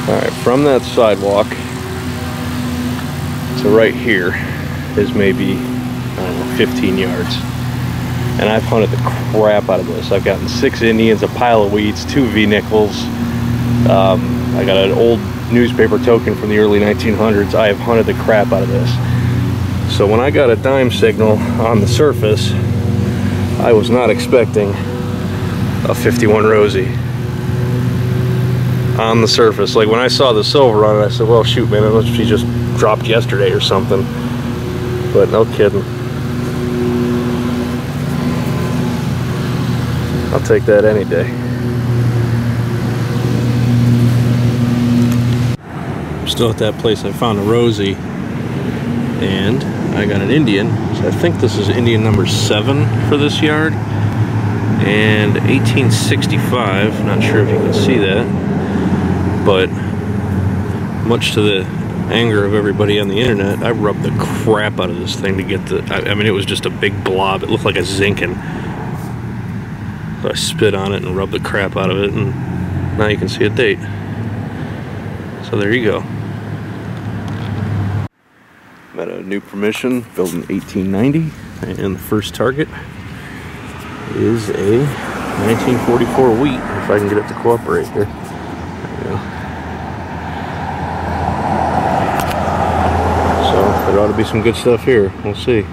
Alright, from that sidewalk to right here is maybe, I don't know, 15 yards. And I've hunted the crap out of this. I've gotten 6 Indians, a pile of wheats, 2 V-nickels. I got an old newspaper token from the early 1900s. I have hunted the crap out of this. So when I got a dime signal on the surface, I was not expecting a 51 Rosie on the surface. Like when I saw the silver on it, I said, well, shoot, man, it must be just dropped yesterday or something. But no kidding. I'll take that any day. I'm still at that place. I found a Rosie and I got an Indian. So I think this is Indian number 7 for this yard. And 1865, not sure if you can see that, but much to the anger of everybody on the internet, I rubbed the crap out of this thing to get the, I mean, it was just a big blob. It looked like a zinkin. So I spit on it and rubbed the crap out of it, and now you can see a date. So there you go. I'm at a new permission built in 1890, and the first target is a 1944 wheat, if I can get it to cooperate here. There we go. So there ought to be some good stuff here. We'll see.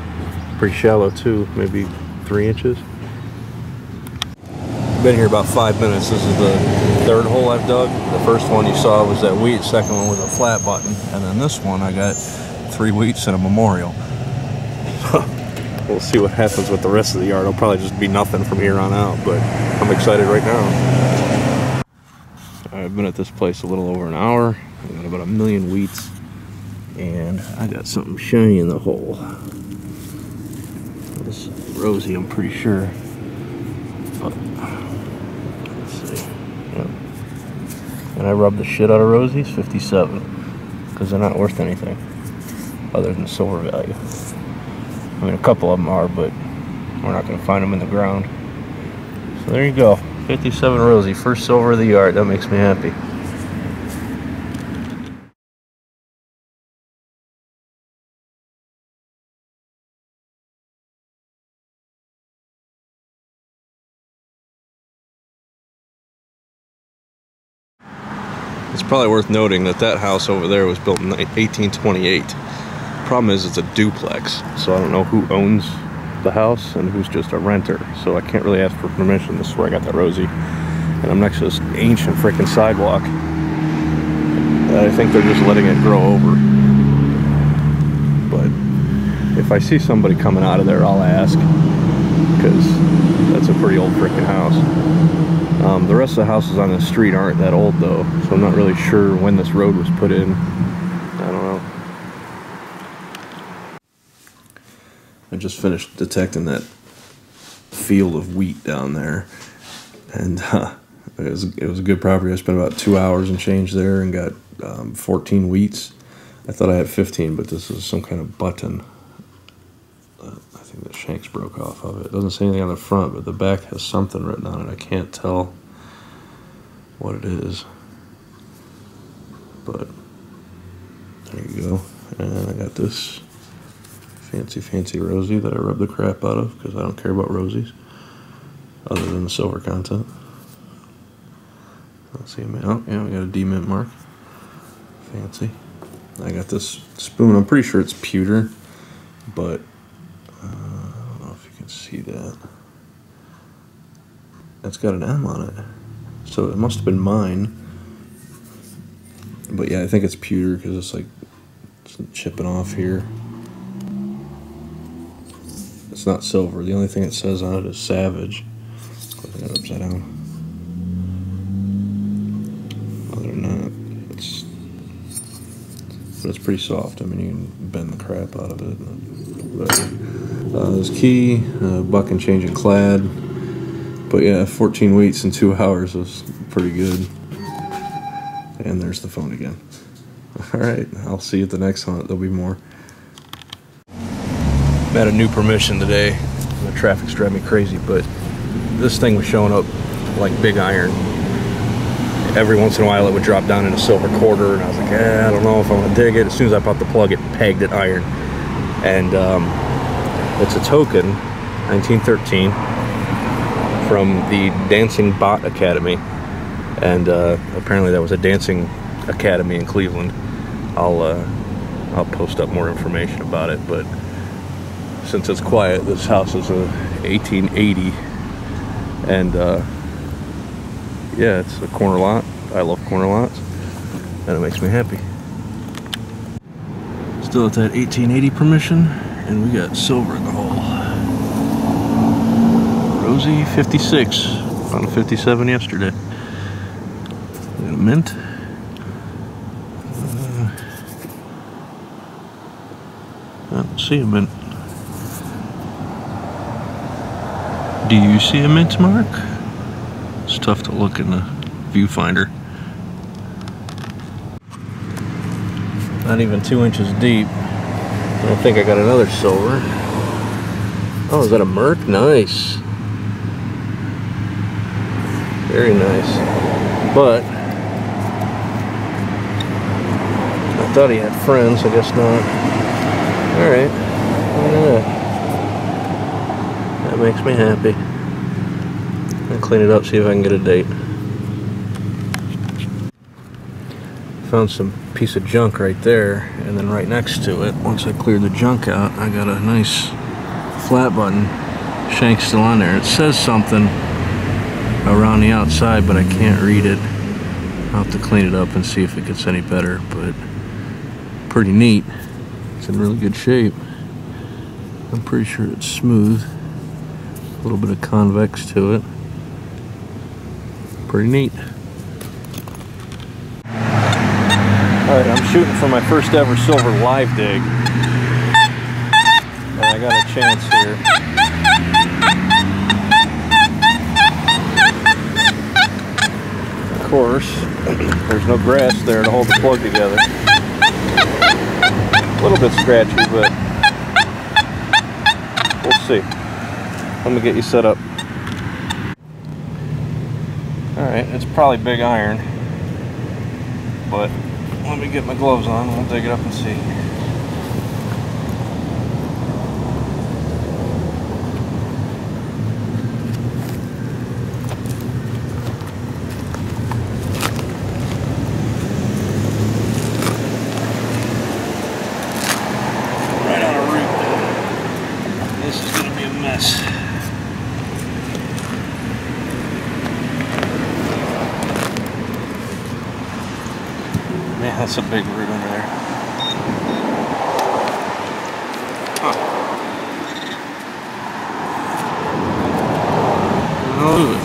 Pretty shallow too, maybe 3 inches. Been here about 5 minutes. This is the 3rd hole I've dug. The first one you saw was that wheat, second one was a flat button, and then this one I got 3 wheats and a memorial. We'll see what happens with the rest of the yard. It'll probably just be nothing from here on out, but I'm excited right now. I've been at this place a little over an hour. I got about 1 million wheats, and I got something shiny in the hole. This Rosie, I'm pretty sure. But let's see. Yep. And I rubbed the shit out of Rosies, 57, because they're not worth anything other than silver value. I mean, a couple of them are, but we're not going to find them in the ground. So there you go, 57 Rosie, first silver of the yard. That makes me happy. It's probably worth noting that that house over there was built in 1828. Problem is, it's a duplex, so I don't know who owns the house and who's just a renter, so I can't really ask for permission. This is where I got that Rosie, and I'm next to this ancient freaking sidewalk that I think they're just letting it grow over. But if I see somebody coming out of there, I'll ask, because that's a pretty old freaking house. The rest of the houses on the street aren't that old though, so I'm not really sure when this road was put in. I don't know. I just finished detecting that field of wheat down there, and it was a good property. I spent about 2 hours and change there and got 14 wheats. I thought I had 15, but this is some kind of button. I think the shanks broke off of it. It doesn't say anything on the front, but the back has something written on it. I can't tell what it is, but there you go. And I got this fancy Rosie that I rubbed the crap out of because I don't care about Rosies other than the silver content. Let's see, oh yeah, we got a D-mint mark. Fancy. I got this spoon. I'm pretty sure it's pewter, but I don't know if you can see that. It's got an M on it, so it must have been mine. But yeah, I think it's pewter because it's like it's chipping off here. It's not silver. The only thing it says on it is Savage. Click that upside down. Other than that, it's pretty soft. I mean, you can bend the crap out of it. But, this key, buck and change in clad. But yeah, 14 wheats in 2 hours was pretty good. And there's the phone again. All right, I'll see you at the next hunt. There'll be more. I'm at a new permission today. The traffic's driving me crazy, but this thing was showing up like big iron. every once in a while it would drop down in a silver quarter, and I was like, I don't know if I want to dig it. As soon as I popped the plug, it pegged at iron. And it's a token, 1913, from the Dancing Bot Academy. And apparently that was a dancing academy in Cleveland. I'll post up more information about it, but since it's quiet, this house is a 1880, and yeah, it's a corner lot. I love corner lots, and it makes me happy. Still at that 1880 permission, and we got silver in the hole. Rosie 56, found a 57 yesterday. We got a mint. I don't see a mint. Do you see a mint mark? It's tough to look in the viewfinder. Not even 2 inches deep. I think I got another silver. Oh, is that a Merc? Nice. Very nice. But I thought he had friends, I guess not. Alright. That makes me happy. I'll clean it up, see if I can get a date. Found some piece of junk right there, and then right next to it, once I cleared the junk out, I got a nice flat button shank still on there. It says something around the outside, but I can't read it. I'll have to clean it up and see if it gets any better, but pretty neat. It's in really good shape. I'm pretty sure it's smooth. A little bit of convex to it. Pretty neat. Alright, I'm shooting for my first ever silver live dig. And I got a chance here. Of course, there's no grass there to hold the plug together. A little bit scratchy, but we'll see. Let me get you set up. Alright, it's probably big iron, but let me get my gloves on and we'll dig it up and see. Right on a root. This is going to be a mess. Man, that's a big root under there. Huh. Oh.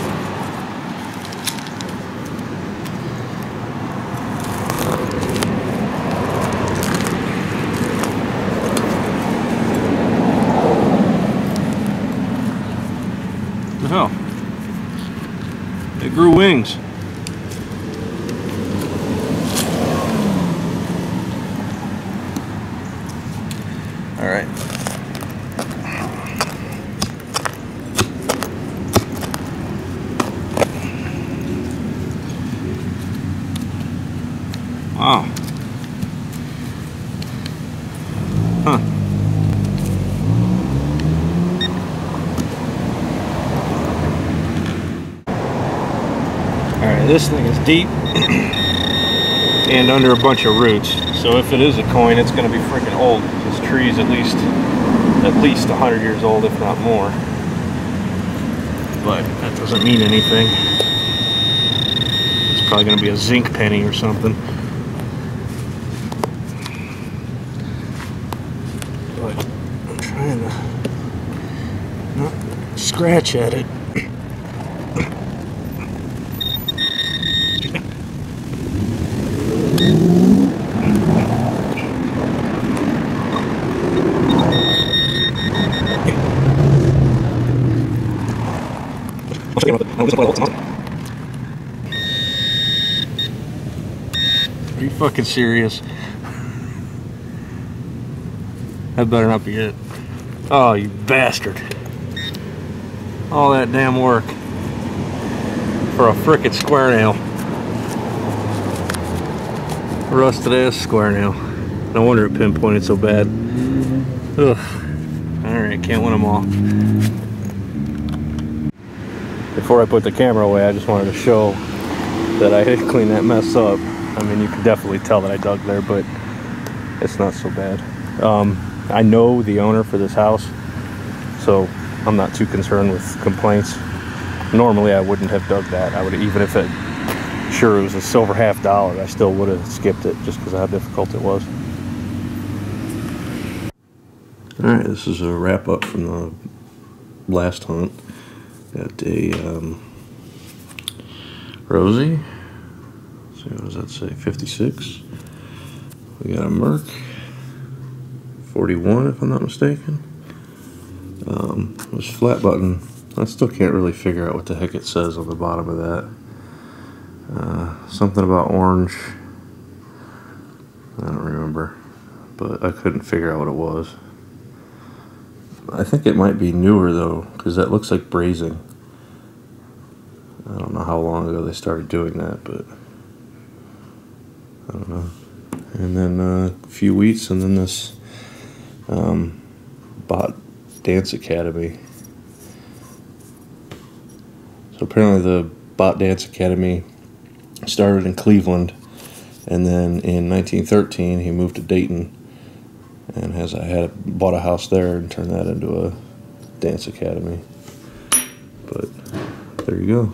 What the hell? It grew wings. All right. Wow. Huh. All right, this thing is deep and under a bunch of roots. So if it is a coin, it's going to be freaking old. This tree is at least 100 years old, if not more. But that doesn't mean anything. It's probably going to be a zinc penny or something. But I'm trying to not scratch at it. Are you fucking serious? That better not be it. Oh, you bastard. All that damn work for a frickin' square nail. rusted ass square nail. No wonder it pinpointed so bad. Ugh. Alright, can't win them all. Before I put the camera away, I just wanted to show that I had cleaned that mess up. I mean, you can definitely tell that I dug there, but it's not so bad. I know the owner for this house, so I'm not too concerned with complaints. Normally, I wouldn't have dug that. I would, even if it was a silver $50, I still would have skipped it just because of how difficult it was. All right, this is a wrap up from the last hunt. Got a Rosie. So what does that say? 56. We got a Merc. 41, if I'm not mistaken. This flat button, I still can't really figure out what the heck it says on the bottom of that. Something about orange. I don't remember, but I couldn't figure out what it was. I think it might be newer though, because that looks like brazing. I don't know how long ago they started doing that, but I don't know. And then a few wheats, and then this Bot Dance Academy. So apparently the Bot Dance Academy started in Cleveland, and then in 1913 he moved to Dayton and bought a house there and turned that into a dance academy. But there you go.